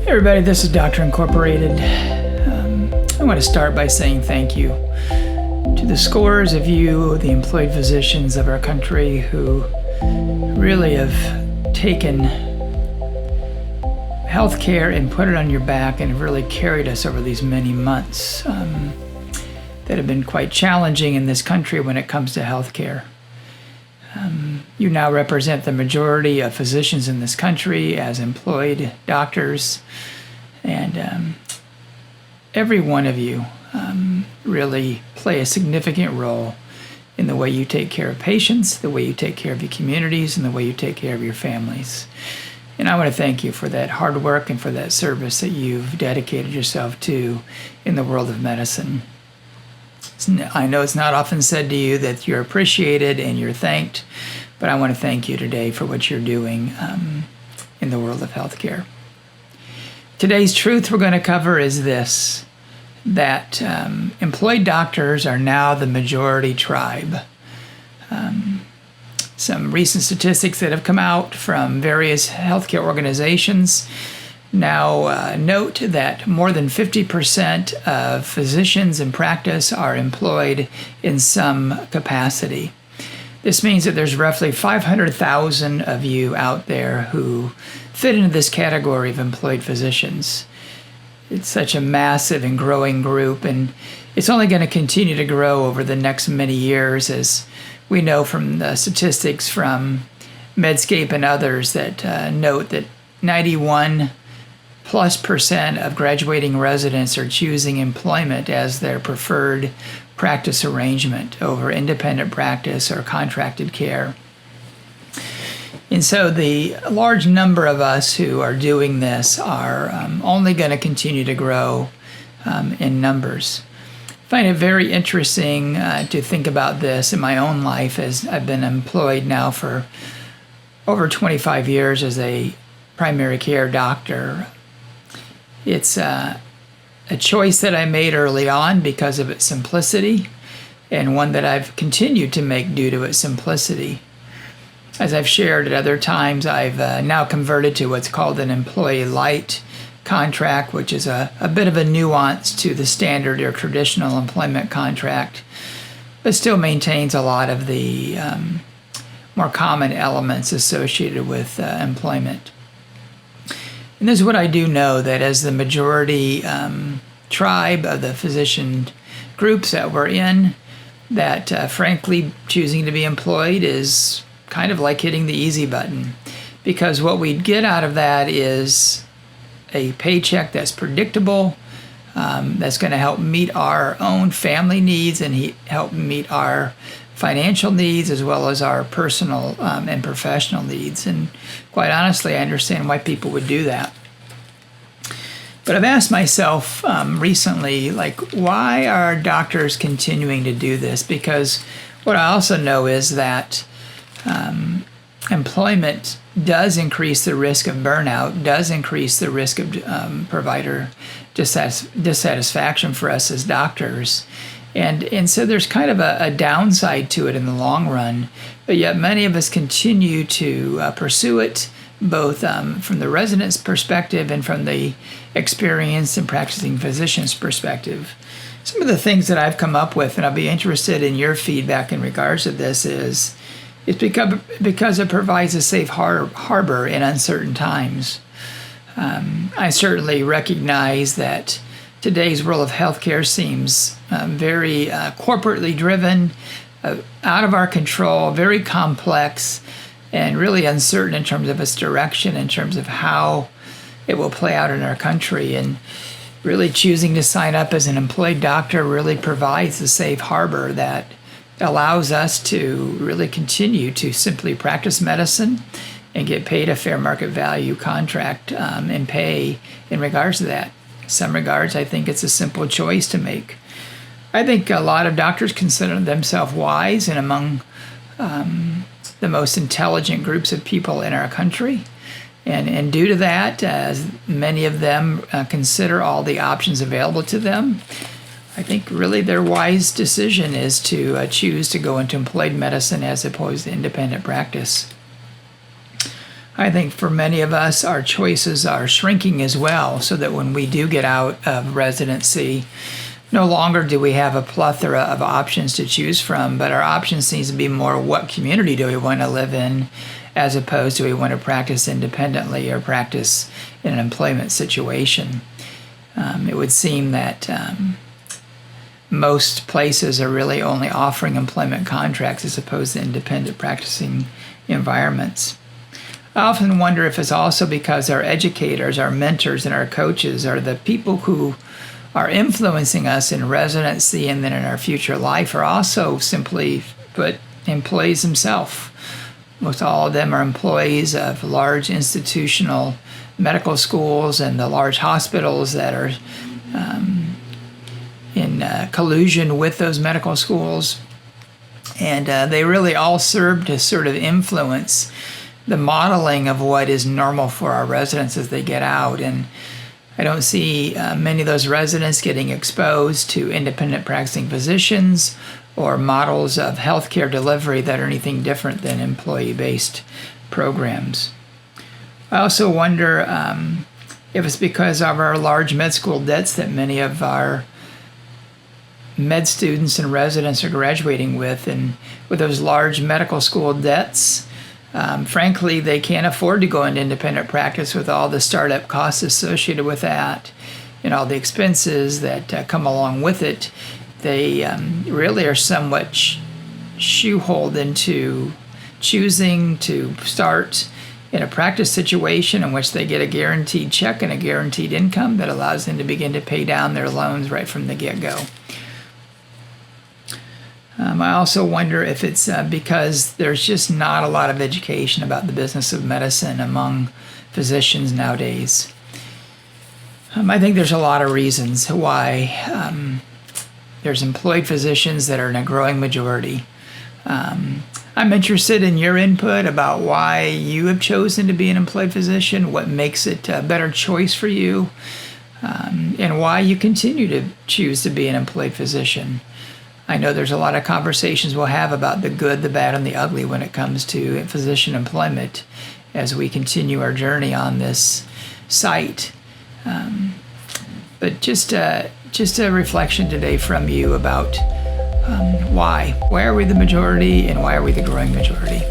Hey everybody, this is Doctor Incorporated. I want to start by saying thank you to the scores of you, the employed physicians of our country who really have taken healthcare and put it on your back and have really carried us over these many months that have been quite challenging in this country when it comes to healthcare. You now represent the majority of physicians in this country as employed doctors, and every one of you really play a significant role in the way you take care of patients, the way you take care of your communities, and the way you take care of your families. And I want to thank you for that hard work and for that service that you've dedicated yourself to in the world of medicine. I know it's not often said to you that you're appreciated and you're thanked, but I want to thank you today for what you're doing in the world of healthcare. Today's truth we're going to cover is this, that employed doctors are now the majority tribe. Some recent statistics that have come out from various healthcare organizations now note that more than 50% of physicians in practice are employed in some capacity. This means that there's roughly 500,000 of you out there who fit into this category of employed physicians. It's such a massive and growing group, and it's only going to continue to grow over the next many years, as we know from the statistics from Medscape and others that note that 91% of graduating residents are choosing employment as their preferred practice arrangement over independent practice or contracted care. And so the large number of us who are doing this are only going to continue to grow in numbers. I find it very interesting to think about this in my own life, as I've been employed now for over 25 years as a primary care doctor. It's a choice that I made early on because of its simplicity, and one that I've continued to make due to its simplicity. As I've shared at other times, I've now converted to what's called an employee light contract, which is a bit of a nuance to the standard or traditional employment contract, but still maintains a lot of the more common elements associated with employment. And this is what I do know, that as the majority tribe of the physician groups that we're in, that frankly choosing to be employed is kind of like hitting the easy button, because what we get out of that is a paycheck that's predictable, that's going to help meet our own family needs and help meet our financial needs as well as our personal and professional needs. And quite honestly, I understand why people would do that. But I've asked myself recently, why are doctors continuing to do this? Because what I also know is that employment does increase the risk of burnout, does increase the risk of provider dissatisfaction for us as doctors. And so there's kind of a downside to it in the long run, but yet many of us continue to pursue it, both from the resident's perspective and from the experienced and practicing physician's perspective. Some of the things that I've come up with, and I'll be interested in your feedback in regards to this, is it's because it provides a safe harbor in uncertain times. I certainly recognize that today's world of healthcare seems very corporately driven, out of our control, very complex, and really uncertain in terms of its direction, in terms of how it will play out in our country. And really choosing to sign up as an employed doctor really provides the safe harbor that allows us to really continue to simply practice medicine and get paid a fair market value contract and pay in regards to that. In some regards, I think it's a simple choice to make. I think a lot of doctors consider themselves wise and among the most intelligent groups of people in our country. And due to that, as many of them consider all the options available to them, I think really their wise decision is to choose to go into employed medicine as opposed to independent practice. I think for many of us, our choices are shrinking as well, so that when we do get out of residency, no longer do we have a plethora of options to choose from, but our options seems to be more what community do we want to live in, as opposed to we want to practice independently or practice in an employment situation. It would seem that most places are really only offering employment contracts as opposed to independent practicing environments. I often wonder if it's also because our educators, our mentors, and our coaches are the people who are influencing us in residency and then in our future life are also, simply put, employees themselves. Most all of them are employees of large institutional medical schools and the large hospitals that are in collusion with those medical schools. And they really all serve to sort of influence the modeling of what is normal for our residents as they get out. And I don't see many of those residents getting exposed to independent practicing physicians or models of healthcare delivery that are anything different than employee-based programs. I also wonder if it's because of our large med school debts that many of our med students and residents are graduating with, and with those large medical school debts, frankly, they can't afford to go into independent practice with all the startup costs associated with that and all the expenses that come along with it. They really are somewhat shoehorned into choosing to start in a practice situation in which they get a guaranteed check and a guaranteed income that allows them to begin to pay down their loans right from the get-go. I also wonder if it's because there's just not a lot of education about the business of medicine among physicians nowadays. I think there's a lot of reasons why there's employed physicians that are in a growing majority. I'm interested in your input about why you have chosen to be an employed physician, what makes it a better choice for you, and why you continue to choose to be an employed physician. I know there's a lot of conversations we'll have about the good, the bad, and the ugly when it comes to physician employment as we continue our journey on this site. But just a reflection today from you about why. Why are we the majority and why are we the growing majority?